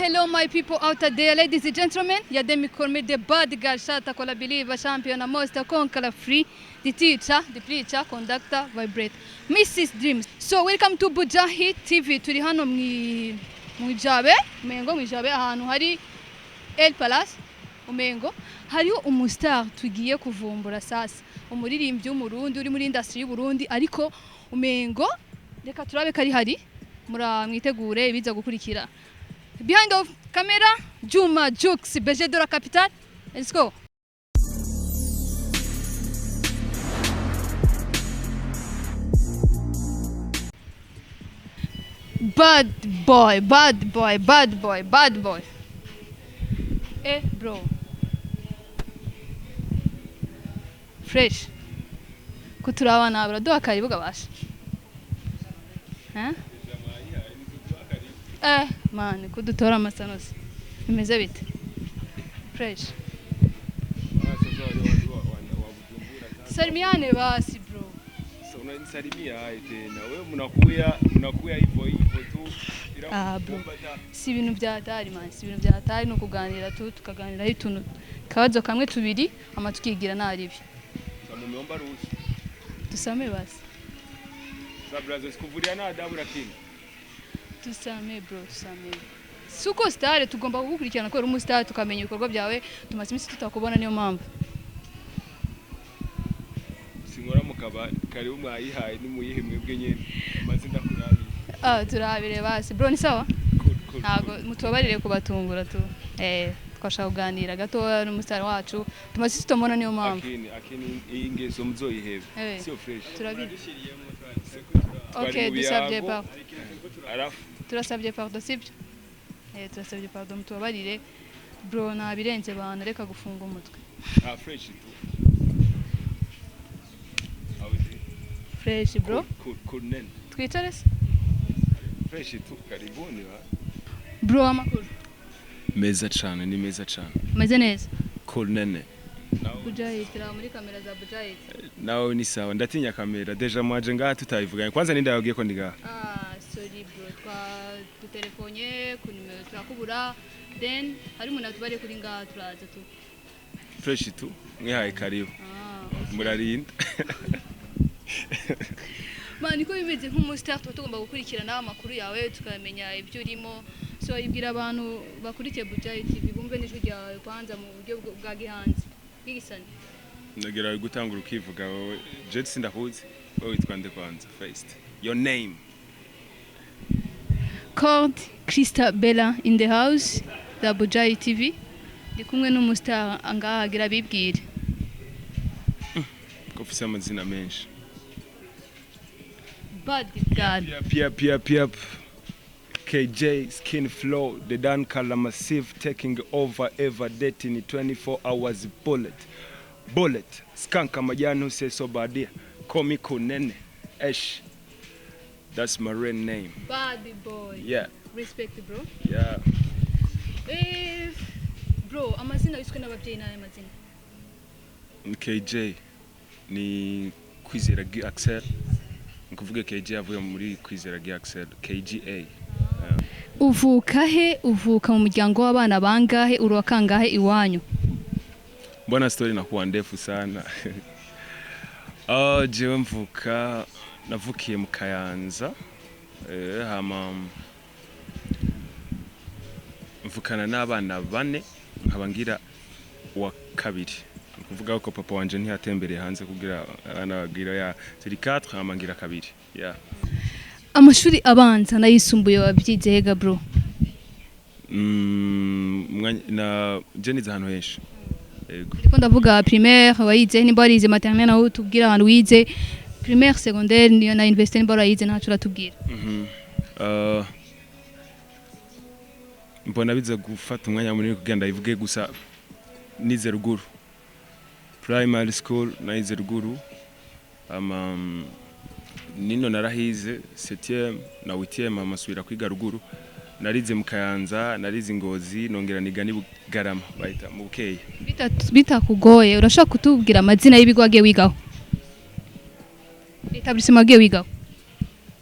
hello my people out there, ladies and gentlemen. Yademi Korme, the bad girl, shata kola believer, champion, a monster, conqueror, free, the teacher, the preacher, conductor, vibrate, Mrs. Dreams. So welcome to Bujahi TV. Turi hano mwijabe, umengo mwijabe ahantu hari El Palace, umengo hariyo umustar tugiye kuvumbura sasa. Umuririmbyi w'umurundi uri muri industry y'Uburundi ariko umengo reka turabe kari hari mwitegure ibiza gukurikira. Behind of camera, Juma Jux, BG de la capitale. Let's go. Bad boy, bad boy, bad boy, bad boy. Eh, bro. Fresh. Kuturaba na araduhakije buga basha. Man, kudutora amasanosi. Bimeze bite? Fresh. Salimiane basi bro. So unanisalimia ite na wewe mnakuya hivyo tu. Bro. Si ibintu bya hatari man, si ibintu bya hatari no kuganira tukaganira ituntu. Kabazo kamwe tubiri amatukigira naribi. Mumeomba ruhusa. Tusame basi. Sabrazo sikuvuria na adabu lakini. Tusame bro, tusame. Suko star tugomba kugukurikirana ko uri umustar tukamenya ibikorwa byawe tumaze iminsi tutakubona niyo mpamvu. Sinkora mukaba kari umwayihaye nimuyihe mwebwe nyene maze ndakurabi. Turabire basi bro ni sawa? Ntago mutubabarire kubatungura tu. Twashaka kuganira gato n'umustar wacu tumaze tutamona niyo mpamvu. Akini iyi ngeso muzoyihebe. Sio fresh. Turabire. Okay, dusabye pardon. Turasabye pardon sibyo? Turasabye pardon mutubabarire. Bro nabirenze bana reka gufunga umutwe. Fresh tu. Fresh bro. Cool nen. Twicare se? Fresh tu karibuni wa. Bro amakuru. Meza cyane ni meza cyane. Meze neza. Cool nene. Bujahitira muri kamera za Bujahit. Nawe ni sawa ndatinya kamera deja mwaje ngaha tutayivuganye kwanza ninda yagiye ko ndiga. Sorry bro twa telefonye ku nimero turakubura then hari umuntu atubare kuri ngaha turaza tu. Fresh tu mwihaye karibu. Murarinda. Mani ko bimeze nk'umustar tugomba gukurikirana amakuru yawe tukamenya ibyo urimo so ibwira abantu bakurikiye Bujahit TV bumve n'ijwi ryawe kwanza mu buryo bwa gihanzi bigisane. Ndagira gutangura ukivuga wowe Jet sindahuze wowe witwa nde kwanza first your name. Called Krista Bella in the house the Bujahit TV ndi kumwe n'umustar angahagira bibwire. Ko ufise amazina menshi. Bad God. Yep. KJ, Skin Flow, the Dan Color Massive, taking over ever dating 24 hours bullet. Skanka Majano says so badia. Komi Kunene. Esh. That's my real name. Bad boy. Yeah. Respect bro. Yeah. Bro, amazina wiswe n'ababyeyi nawe amazina. KJ ni kwizera Axel. Nkuvuge KJ avuye muri kwizera Axel KGA. Uvuka mu muryango w'abana bangahe uri wakangahe iwanyu? Mbona story nakuwa ndefu sana. Jewe navukiye mu Kayanza. Mvukana n'abana bane nkabangira wa kabiri. Kuvuga ko papa wanje ntiyatembereye hanze kugira anagira ya 4 amangira kabiri. Yeah. Amashuri abanza nayisumbuye wabyize hega bro. Na jenize hano henshi. Yego. Ndiko ndavuga primaire wayize nimba warize maternelle naho tubwira ahantu wize primaire secondaire niyo na université nimba warize ntacu ratubwira. Mbona biza gufata umwanya munini kugenda ivuge gusa nize ruguru. Primary school naize ruguru. Nino narahize 7e na 8e amasubira kwiga ruguru. Narize mu Kayanza, narize Ngozi, nongera niga ni Bugarama bayita mu Bukeye. Bitakugoye urashaka kutubwira amazina y'ibigo wagiye wigaho? Etablissement wagiye wigaho?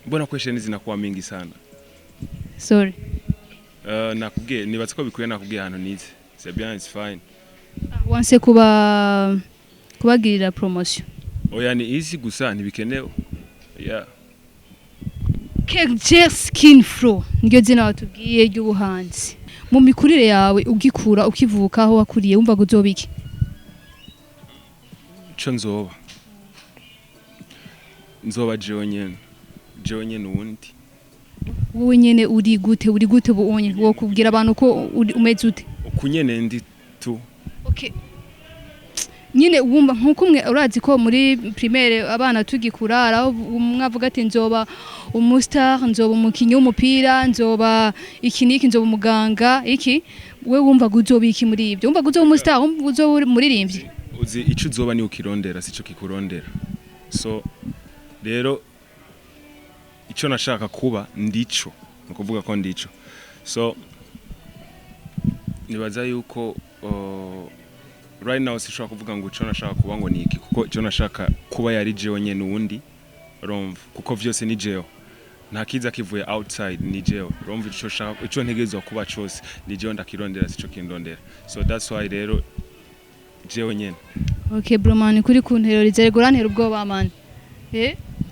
Mbona question zinakuwa mingi sana. Sorry. nakubwiye nibatse ko bikuye nakubwiye hano nize c'est bien it's fine wanse kubagirira promotion oya ni easy gusa ntibikenewe yeah KJ Skin Flow niryo zina watubwiye ry'ubuhanzi mu mikurire yawe ugikura ukivuka aho wakuriye wumva guzobiki cyo nzoba jewe nyene uwundi wowe nyene uri gute buonye wo kubwira abantu ko umeze ute ukunyene ndi tu okay nyine wumva nkuko umwe urazi ko muri primaire abana tugikurara umwavuga ati nzoba umustar nzoba umukinyi w'umupira nzoba ikiniki nzoba umuganga iki we wumva guzoba iki muri ibyo wumva guzoba umustar wumva guzoba muririmbyi uzi ico uzoba ni ukirondera sico kikurondera so rero ico nashaka kuba ndico nukuvuga ko ndico so nibaza yuko right now sishobora kuvuga ngo ico nashaka kuba ngo niki kuko ico nashaka kuba yari jewe nyene uwundi romva kuko vyose ni jewe nta kiza kivuye outside ni jewe romva ico shaka ico ntegerezwa kuba cose ni jewe ndakirondera sico kindondera so that's why rero jewe nyene okay bro man kuri kunteroriza rego rantera ubwoba man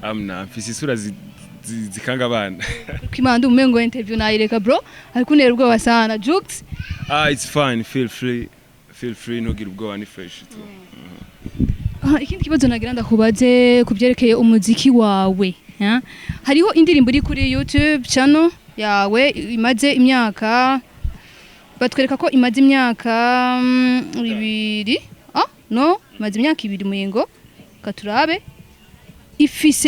amna mfise isura zikanga abana kimanda umengo interview nayireka bro ariko ntera ubwoba sana jokes it's fine feel free ntugire ubwoba ni fresh tu ikindi kibazo nagira ndakubaze kubyerekeye umuziki wawe hariho indirimbo iri kuri YouTube channel yawe imaze imyaka batwereka ko imaze imyaka 2 no imaze imyaka 2 muyengo katurabe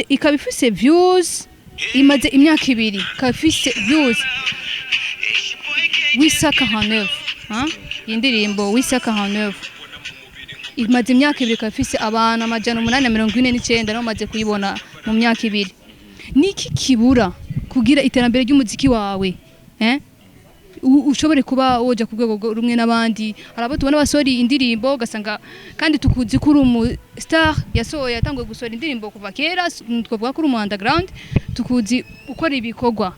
ikaba ifise views imaze imyaka 2 ikaba ifise views wisaka hanev indirimbo wisaka hanev imaze imyaka 2 ikaba ifise abana amajana 849 no maze kuyibona mu myaka 2 niki kibura kugira iterambere ry'umuziki wawe ushobore kuba woja ku rwego rumwe n'abandi arabo tubona basori indirimbo gasanga kandi tukuzi kuri umu star yasohoye yatangwe gusora indirimbo kuva kera twavuga kuri umu underground tukuzi ukora ibikorwa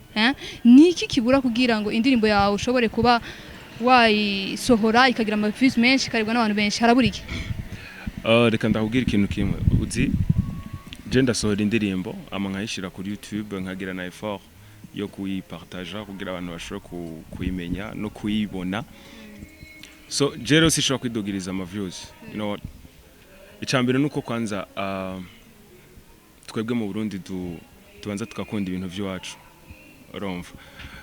niki kibura kugira ngo indirimbo yawe ushobore kuba wayisohora ikagira amaviews menshi karibwa n'abantu benshi harabura iki reka ndakubwira ikintu kimwe uzi je ndasohora indirimbo ama nkayishira kuri YouTube nkagira na effort yo kuyipartager kugira abantu bashobora kuyimenya no kuyibona so jero sishobora kwidogiriza ama views you know what icambere nuko kwanza twebwe mu Burundi tubanza tukakunda ibintu by'iwacu urumva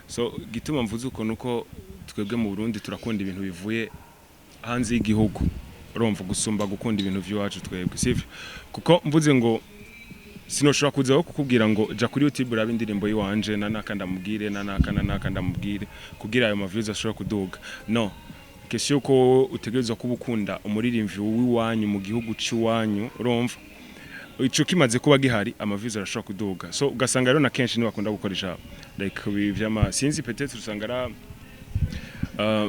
so gituma mvuze uko nuko twebwe mu Burundi turakunda ibintu bivuye hanze y'igihugu urumva gusumba gukunda ibintu by'iwacu twebwe sivyo kuko mvuze ngo sinoshobora kuzaho kukubwira ngo ja kuri YouTube urabe indirimbo yiwanje nanaka ndamubwire kugira ayo maviews ashobora kuduga no kesho ko utegerezwa kubukunda umuririmbyi wiwanyu mu gihugu ciwanyu urumva ico kimaze kuba gihari amaviews arashobora kuduga so ugasanga rero na kenshi ni bakunda gukoresha like ivyama sinzi peut-être usanga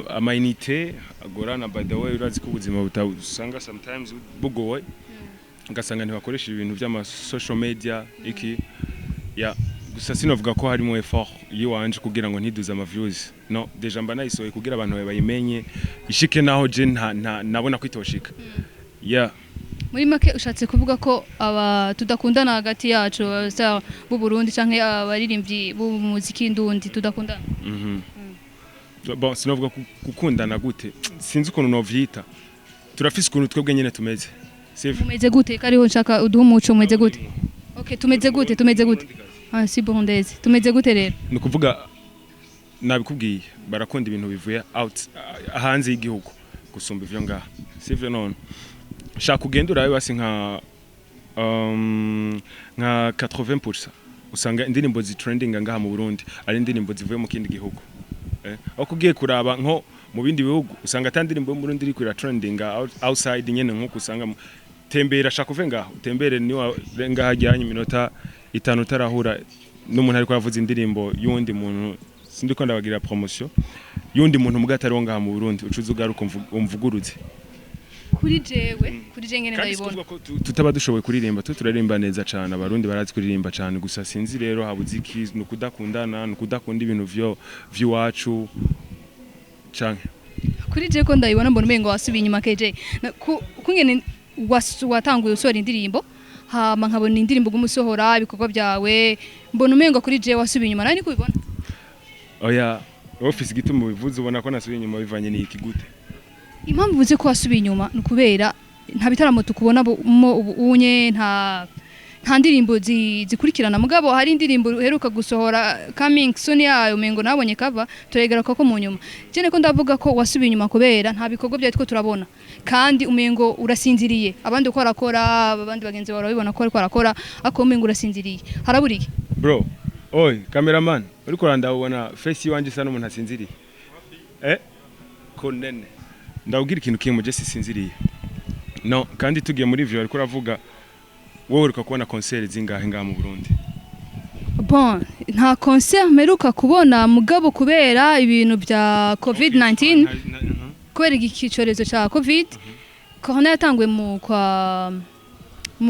amainite agorana by the way urazi ko ubuzima butasanga sometimes bugoye ugasanga ntibakoresha ibintu by'ama social media iki ya gusa sinovuga ko harimo effort yiwanje kugira ngo ntiduze ama views no deja mba nayisohoye kugira abantu bayimenye ishike naho je nabona kwitoshika ya muri make ushatse kuvuga ko aba tudakundana hagati yacu bu Burundi canke abaririmbyi bu muziki ndundi tudakundana bon sinovuga gukundana gute sinzi ukuntu novyita turafise ukuntu twebwe nyene tumeze umeze gute kariho nshaka uduha umuco umeze gute okay tumeze gute si bondeze tumeze gute rero nukuvuga nabikubwiye barakunda ibintu bivuye out hanze y'igihugu gusumba ivyo ngaha sivyo none shaka kugenda urabe basi nka 80% usanga indirimbo zitrendinga ngaha mu Burundi ari indirimbo zivuye mu kindi gihugu aho kugiye kuraba nko mu bindi bihugu usanga atandirimbo yo mu Burundi iri kuri trendinga outside nyene nko usanga tembera shaka uve ngaho utembere ni ngaha hajyanye iminota 5 utarahura n'umuntu ariko yavuze indirimbo y'undi muntu sindiko ndabagira promotion y'undi muntu mugatari wo ngaha mu Burundi ucuza ugaruka umvuguruze kuri jewe ngene ndayibona ko tutaba dushoboye kuririmba turaririmba neza cyane abarundi barazi kuririmba cyane gusa sinzi rero habuze iki nukudakundana nukudakunda ibintu vy'iwacu canke kuri je ko ndayibona mbona umengo wasubiye inyuma KJ kungene watanguye usora indirimbo hama nkabona indirimbo gumusohora ibikorwa byawe mbona umengo kuri je wasubiye inyuma nani kubibona oya office gituma bivuze ubona ko nasubiye inyuma bivanye n'iki gute impamvu uvuze ko wasubiye inyuma nukubera nta bitaramo tukubona unye nta ndirimbo zikurikirana mugabo hari indirimbo uheruka gusohora coming soon yayo mengo nabonye kava turegera ko mu nyuma cyane ko ndavuga ko wasubiye inyuma kubera nta bikorwa byawe two turabona kandi umengo urasinziriye abandi uko arakora abandi bagenzi bawe babibona ko ariko arakora ako umengo urasinziriye haraburiye bro oy cameraman uriko randabona face yanje isa n'umuntu asinziriye ko nene ndawugira ikintu kimwe je sisinziriye no kandi tugiye muri ivyo ariko uravuga wowe uriko kubona concert zingahe ngaha mu Burundi bon nta concert meruka kubona mugabo kubera ibintu bya COVID-19 kubera ikicorezo cha COVID corona yatangwe mu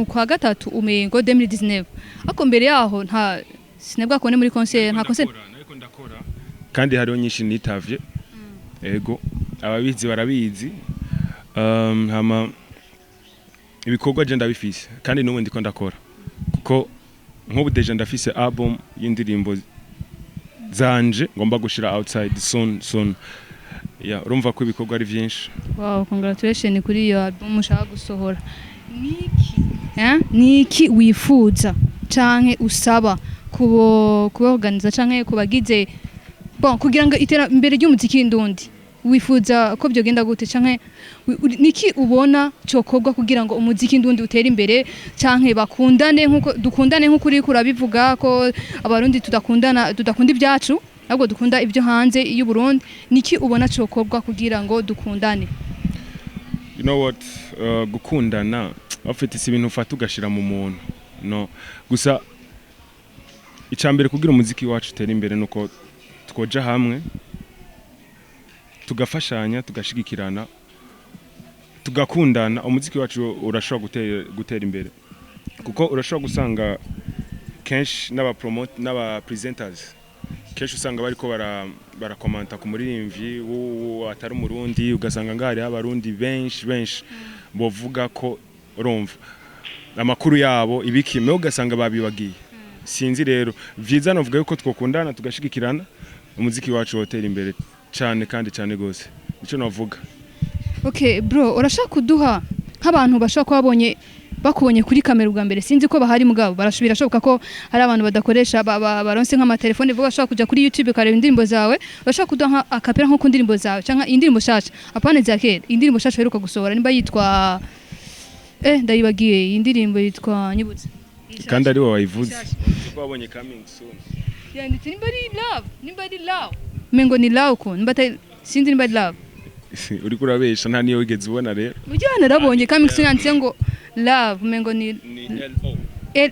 kwa gatatu umengo 2019 ako mbere yaho nta sinebwa kubone muri concert nta concert ariko ndakora kandi hariho nyinshi nitavye ego ababizi barabizi hama ibikorwa je ndabifise kandi n'ubu ndiko ndakora kuko nk'ubu deje ndafise album y'indirimbo zanje ngomba gushira outside soon urumva ko ibikorwa ari vyinshi wow congratulations kuri iyo album ushaka gusohora niki wifuza canke usaba kubaorganiza canke kubagize bon kugira ngo iterambere ry'umuziki ndundi wifuza ko byogenda gute canke niki ubona cyokorwa kugira ngo umuziki ndundi utere imbere canke bakundane nkuko dukundane nkuko uri kurabivuga ko abarundi tudakunda ibyacu ahubwo dukunda ibyo hanze y'u Burundi niki ubona cyokorwa kugira ngo dukundane you know what gukundana afite ibintu ufata ugashira mu muntu no gusa icambere kugira umuziki wacu utere imbere nuko twoja hamwe tugafashanya tugashigikirana tugakundana umuziki wacu urashobora gutera imbere kuko urashobora gusanga kenshi n'aba presenters kenshi usanga bariko barakomanta ku muririmbyi atari umurundi ugasanga ngari abarundi benshi bovuga ko urumva amakuru yabo ibikime ugasanga babibagiye sinzi rero vyiza novuga yuko twokundana tugashigikirana umuziki wacu wotera imbere cyane kandi cyane gose ico navuga okay bro urashaka kuduha nk'abantu bashaka bakubonye kuri kamera ubwa mbere sinzi ko bahari mugabo barashubira shoboka ko hari abantu badakoresha baronse nk'amatelefone vuba bashaka kuja kuri YouTube kareba indirimbo zawe bashaka kuduha akapera nko ku ndirimbo zawe canka indirimbo shasha apane za kera indirimbo shasha heruka gusohora nimba yitwa ndayibagiye indirimbo yitwa nyibutse kandi ari wowe wayivuze babonye coming soon yanditse nimba ari love mengo ni love ko sindi nimba ari love uri kurabesha nta niyo wigeze ubona rero buryo narabonye coming soon yanditse ngo love mengo ni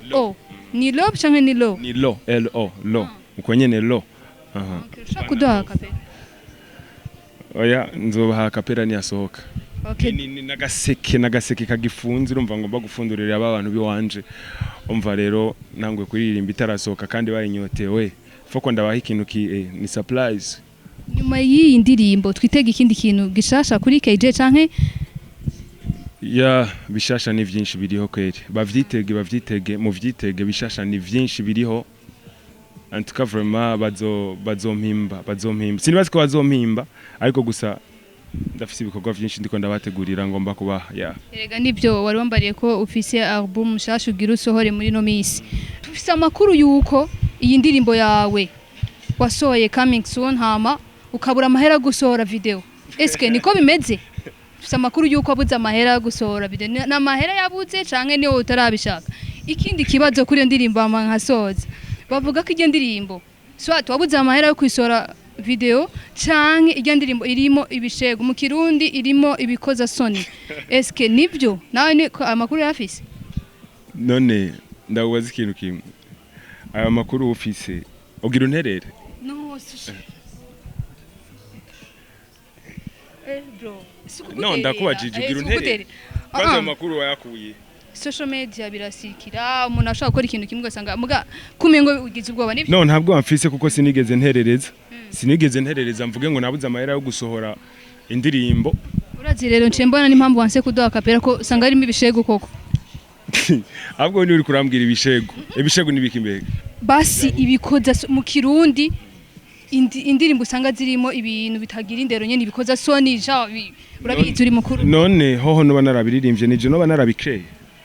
lo ni love canke ni lo ni lo uko nyene lo ushaka kuduha akapera oya nzobaha akapera ni asohoka okay ni nagaseke kagifunze urumva ngomba gufundurira abantu biwanje umva rero nangwe kuririmba itarasohoka kandi bayinyotewe foko ndabaha ikintu ni surprise nyuma y'iyi ndirimbo twitega ikindi kintu gishasha kuri KJ canke bishasha ni vyinshi biriho kweri bavyitege mu vyitege bishasha ni vyinshi biriho antuka vraiment bazompimba sinibazi ko bazompimba ariko gusa ndafise ibikorwa vyinshi ndiko ndabategurira ngomba kubaha erega nibyo wari wambariye ko ufise album shasha ugira usohore muri no misi tufise amakuru yuko iyi ndirimbo yawe wasohoye coming soon hama ukabura amahera gusohora video eske niko bimeze tufise amakuru yuko abuze amahera gusohora video na amahera yabuze canke niyo utarabishaka ikindi kibazo kuri iyo ndirimbo amankasoza bavuga ko iyo ndirimbo swat wabuze amahera yo kwisohora video canke irya ndirimbo irimo ibishego mu kirundi irimo ibikoza soni eske nibyo nawe ni amakuru yafise none ndawaza ikintu kimwe aya makuru ufise ugira unterere no bro no ndakubajije ugira unterere kwanza amakuru wayakuye social media birasikira umuntu ashaka gukora ikintu kimwe ugasanga muga kumengo ugize ubwoba nibyo no ntabwo amfise kuko sinigeze nterereza mvuge ngo nabuze amahera yo gusohora indirimbo urazi rero nce mbona n'impamvu wanse kuduha kapera ko usanga harimo ibishego koko ahubwo ni uri kurambwira ibishego nibiki mbega basi ibikoza mu kirundi indirimbo usanga zirimo ibintu bitagira indero nyene ibikoza soni ja urabizi uri mukuru none hoho no banarabiririmbye nije no banarabikeye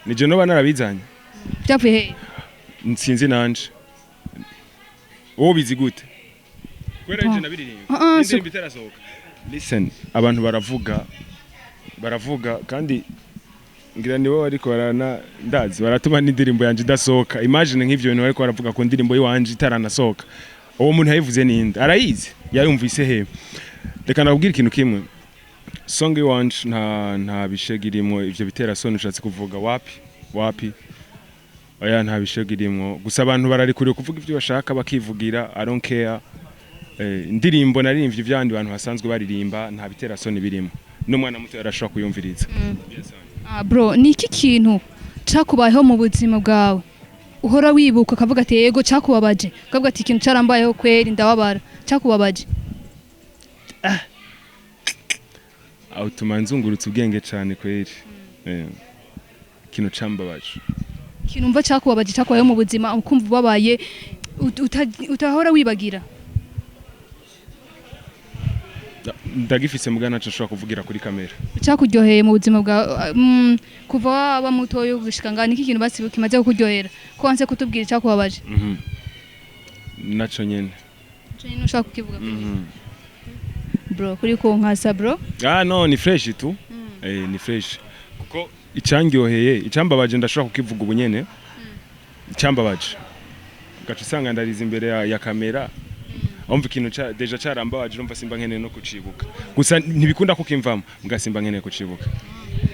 nije no banarabizanye byavuye he nsinzi nanje wowe bizi gute kwera ije nabiririmbye indirimbo itarasohoka listen abantu baravuga kandi ngira niwe ariko barana ndazi baratuma n'indirimbo yanje idasohoka imagine nk'ivyo bintu ariko baravuga ko indirimbo yiwanje itaranasohoka uwo muntu yayivuze ninde arayizi yarumvise he reka nabwira ikintu kimwe song yiwanje nta bishegirimo ivyo bitera soni ushatse kuvuga wapi oya nta bishegirimo gusa abantu bararikuriye kuvuga ivyo bashaka bakivugira I don't care indirimbo naririmbye ivyandi bantu basanzwe baririmba nta bitera soni birimo n'umwana muto yarashaka kuyumviriza bro ni iki kintu cakubayeho mu buzima bwawe uhora wibuka kavuga ati yego cakubabaje kavuga ati ikintu carambayeho kweri ndababara cakubabaje tumanzungurutse ubwenge cyane kweri ikintu cambabaje ikintu mva cakubabaje cakubayeho mu buzima ukumva ubabaye utahora wibagira ndagifise mugana naco nshobora kuvugira kuri kamera cyakuryoheye mu buzima bwa kuva waba mutoyo gushika ngani iki kintu basi kimaze kukuryohera ko wanse kutubwira cyakubabaje naco nyene ushaka kukivuga bro kuri ko nkasa bro no ni fresh tu ni fresh kuko icambabaje ndashobora kukivuga ubunyene icambabaje gacu usanga ndariza imbere ya kamera umva ikintu deja carambabaje urumva simba nkeneye no kucibuka gusa ntibikunda kukimvamo mbwa simba nkeneye kucibuka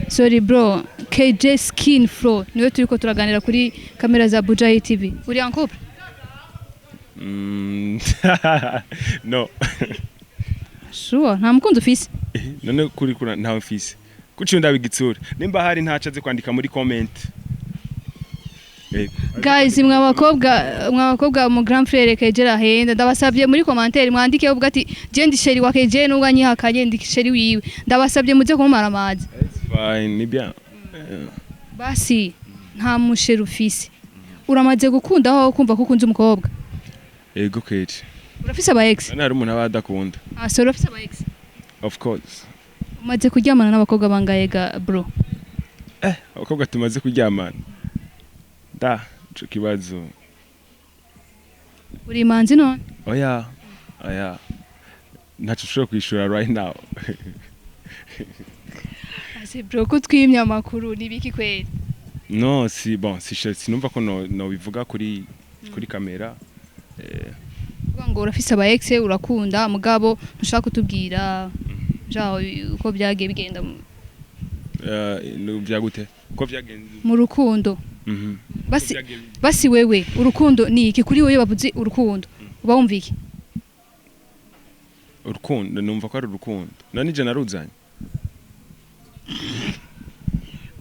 sorry bro KJ Skin Flow niwe turiko turaganira kuri kamera za Bujayi TV uri en couple no sure nta mukunzi ufise none kuri nta mfise kuci ndabigitsura nimba hari ntacaze kwandika muri comment guys mwabakobwa mu grand frère kejera henda ndabasabye muri commentaire mwandike uvuga ati je ndi sheri wa keje nubwo anyihakanye ndi sheri wiwe ndabasabye muze kumaramaza fine ni bien basi nta musheri ufise uramaze gukunda aho kumva ko ukunze umukobwa ego keje urafise aba ex nari umuntu abadakunda so urafise aba ex of course umaze kuryamana n'abakobwa bangaye ga bro abakobwa tumaze kuryamana ico kibazo uri manzi none oya ntaco ushobora kwishura right now ase bro ko twimye amakuru nibiki kweli no si bon sinumva ko no bivuga kuri kamera ngo urafise aba ex urakunda mugabo ntushaka kutubwira jaho uko byagiye bigenda byagute uko byagenze mu rukundo basi wewe urukundo ni iki kuri wewe bavuze urukundo uba wumva iki urukundo numva ko ari urukundo nani je naruzanye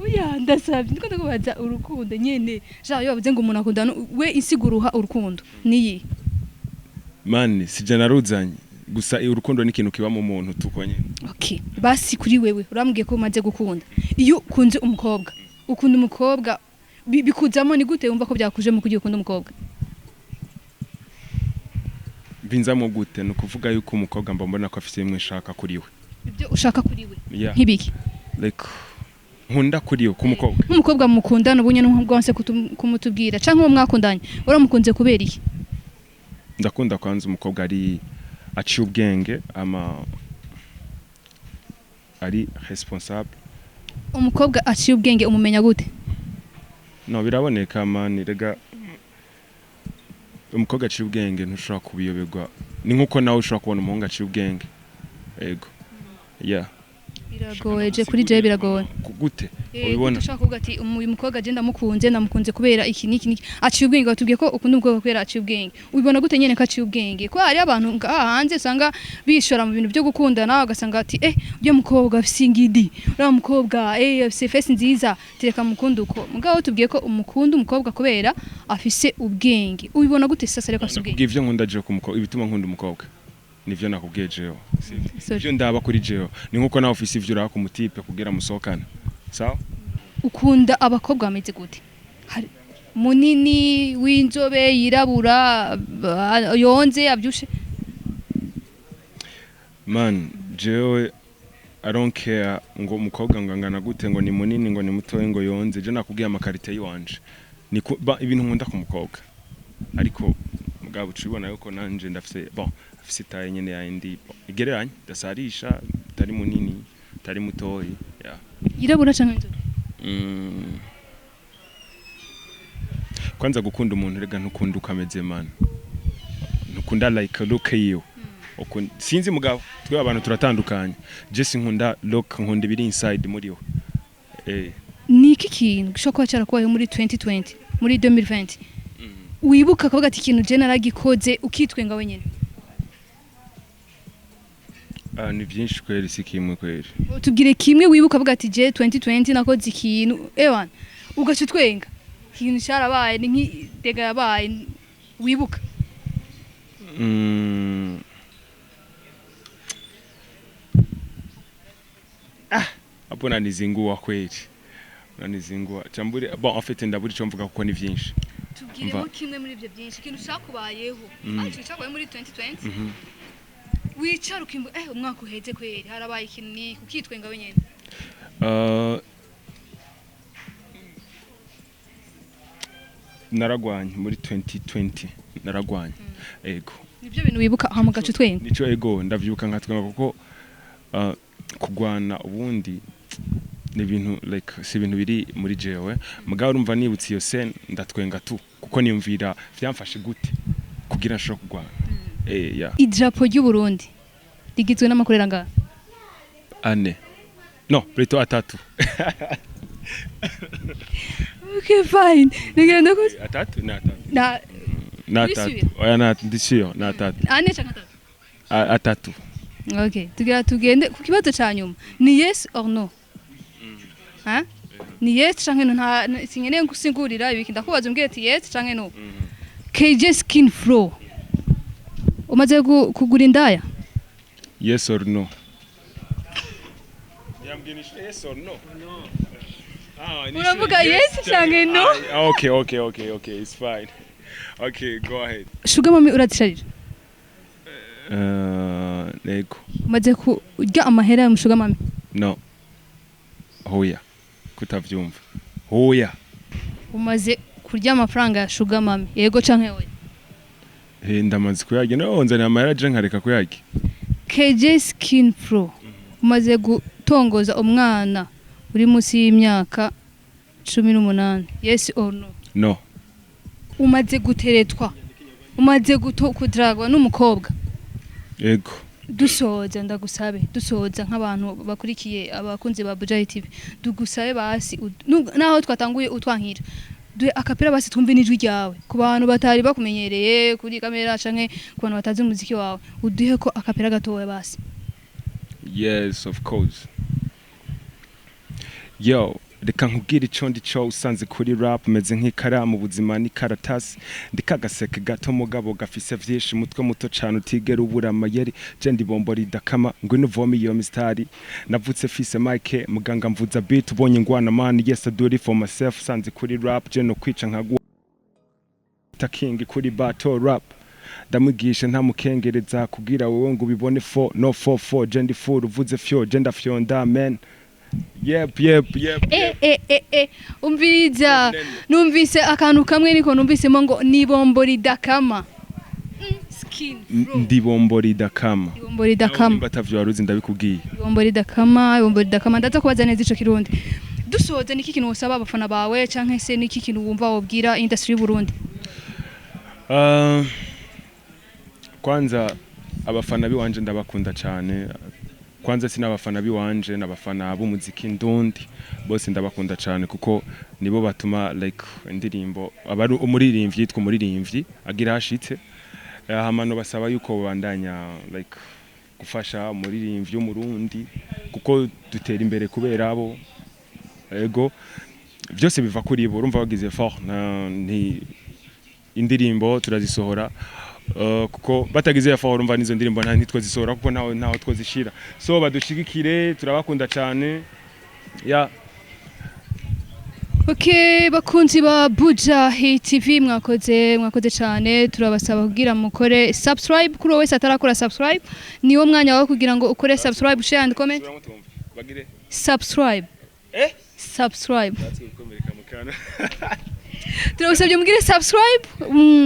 oya ndasabye ndiko ndakubaza urukundo nyene jaho bavuze ngo umuntu akundana we insiguruha urukundo niyi mani sije naruzanye gusa urukundo ni ikintu kiba mu muntu tukonye okay basi kuri wewe urambwiye ko umaze gukunda iyo ukunze umukobwa ukunda umukobwa bikuzamo ni gute wumva ko byakuje mu kugiye ukunda umukobwa binzamo gute no kuvuga yuko umukobwa mbona ko afite imwe shaka kuri we ibyo ushaka kuri we nkibiki like nkunda kuri we kumukobwa umukobwa mukundana ubunye n'ubwonse kumutubwira canke uwo mwakundanye uramukunze kubera iki ndakunda kwanza umukobwa ari aciye ubwenge ari responsable umukobwa aciye ubwenge umumenya gute no biraboneka mani rega umukobwa aciye ubwenge ntushobora kubiyoberwa ni nkuko nawe ushobora kubona umuhungu aciye ubwenge yego biragoye je kuri je biragoye gute ubibona ushaka kuvuga ati uyu mukobwa je ndamukunze kubera iki niki aciye ubwenge batubwiye ko ukunda umukobwa kubera aciye ubwenge ubibona gute nyene ko aciye ubwenge ko hari abantu hanze usanga bishora mu bintu byo gukundana ugasanga ati uyo mukobwa afise ingidi uriya mukobwa afise face nziza tereka mukunda uko mugabo tubwiye ko umukunda umukobwa kubera afise ubwenge ubibona gute sasa reka afise ubwenge ivyo nkunda je ku mukobwa ibituma nkunda umukobwa nivyo nakubwiye jewe ivyo ndaba kuri jewe ni nkuko nawe ufise ivyo uraka umutipe kugira musokana sawa ukunda abakobwa bameze gute munini w'inzobe yirabura yonze abyushe man jewe I don't care ngo umukobwa ngangana gute ngo ni munini ngo ni mutoye ngo yonze je nakubwiye amakarite yiwanje ni ibintu nkunda ku mukobwa ariko mugabo ucibona yuko nanje ndafise afise taye nyene ya indi igereranye dasarisha tari munini tari mutoyi yirabura canke inzobe kwanza gukunda umuntu rega ntukunda ukameze man ntukunda like look you sinzi mugabo twe abantu turatandukanye je sinkunda look nkunda biri inside muri we niki kintu gishobora cyarakubaye muri 2020 muri 2020 wibuka kavuga ati ikintu je naragikoze ukitwenga wenyene ni byinshi kweli si kimwe kweli tubwire kimwe wibuka avuga ati je 2020 nakoze ikintu ewan ugaca twenga ikintu cyarabaye ni nk'idega yabaye wibuka hapo nanizingua kweli nanizingua chamburi en fait ndaburi cyo mvuga kuko ni byinshi tubwiremo kimwe muri ibyo byinshi ikintu cyakubayeho ariko cyakubaye muri 2020 wicara ukimba umwaka uheze kweli harabaye ikintu ni ukitwenga wenyene naragwanye muri 2020 naragwanye ego nibyo bintu wibuka aha mu gace twenga nico ego ndavyuka nkatwenga kuko kugwana ubundi ni ibintu like si ibintu biri muri jewe mugabo urumva nibutse iyo scene ndatwenga tu kuko niyumvira vyamfashe gute kugira nshobora kugwana idrapo ry'u Burundi rigizwe n'amakorera ngaha ane no plutôt atatu okay fine nigenda ko atatu na atatu oya na ndishiyo na atatu ane cyangwa atatu atatu okay tugende ku kibazo ca nyuma ni yes or no ni yes canke no nta sinkeneye gusigurira ibiki ndakubaza umbwiye ati yes canke no KJ Skin Flow umaze kugura indaya yes or no yambwinisha yes or no uravuga yes canke no okay it's fine okay go ahead Sugar mami urazisharira nego umaze kurya amahera ya Sugar mami no hoya kutavyumva hoya umaze kurya amafaranga ya Sugar mami yego canke oya ndamaze kuyarya no nzana amahera je nkareka kuyarya KJ Skin Flow umaze gutongoza umwana uri munsi y'imyaka 18 yes or no no umaze guteretwa umaze kudragwa n'umukobwa yego dusoza ndagusabe dusoza nk'abantu bakurikiye abakunzi ba Bujayi TV dugusabe basi naho twatanguye utwankira dwe akapera basi twumve n'ijwi ryawe ku bantu batari bakumenyereye kuri kamera canke ku bantu batazi umuziki wawe uduhe ko akapera gatowe basi yes of course yo reka nkubwira ico ndico usanze kuri rap meze nk'ikaramu buzima ni karatasi ndikagaseke gato mugabo gafise vyinshi mutwe muto cyane utigera ubura amayeri je ndibombo ridakama ngwino vome iyo mistari navutse fise mike muganga mvuza beat ubonye ngwana man yes I do it for myself usanze kuri rap je no kwica nkagwa taking kuri battle rap ndamwigisha ntamukengereza kugira wewe ngo ubibone 4 no 44 je ndi full uvuze fyo je ndafyonda man Yep. Umviriza numvise akantu kamwe niko numvisemo ngo nibombo ridakama Skin Flow ndibombo ridakama batavyo waruzi ndabikubwiye ibombo ridakama ndaza kubaza neza ico kirundi dusoze niki kintu usaba abafana bawe canke se niki kintu wumva wobwira industry y'u Burundi kwanza abafana biwanje ndabakunda cyane kwanza sinabafana biwanje n'abafana b'umuziki ndundi bose ndabakunda cyane kuko nibo batuma like indirimbo abari umuririmbyi yitwa umuririmbyi agira hashitse hamano basaba yuko bandanya like gufasha umuririmbyi w'umurundi kuko dutera imbere kubera abo ego byose biva kuri bo urumva bagize fort ni indirimbo turazisohora kuko batagize effort urumva nizo ndirimbo ntitwo zisohora kuko ntaho twozishira so badushigikire turabakunda cyane ya Okay, bakunzi ba Buja TV mwakoze cyane turabasaba kugira mukore subscribe kuri wese atarakora subscribe niwo mwanya wo kugira ngo ukore subscribe share and comment subscribe subscribe turabasabye mugire subscribe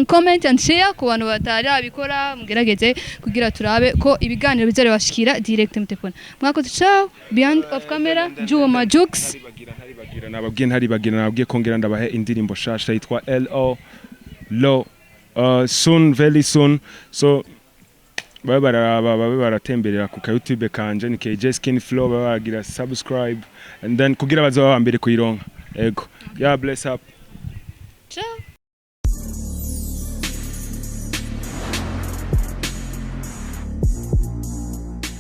comment and share ku bantu batari abikora mugerageze kugira turabe ko ibiganiro bizare bashikira direct mutefone mwakoze ciao behind of camera Juma Jux nababwiye kongera ndabahe indirimbo shasha yitwa LO soon very soon so baratemberera ku YouTube kanje ni KJ Skin Flow bagira subscribe and then kugira bazo bambere kuyironka ego yeah bless up ciao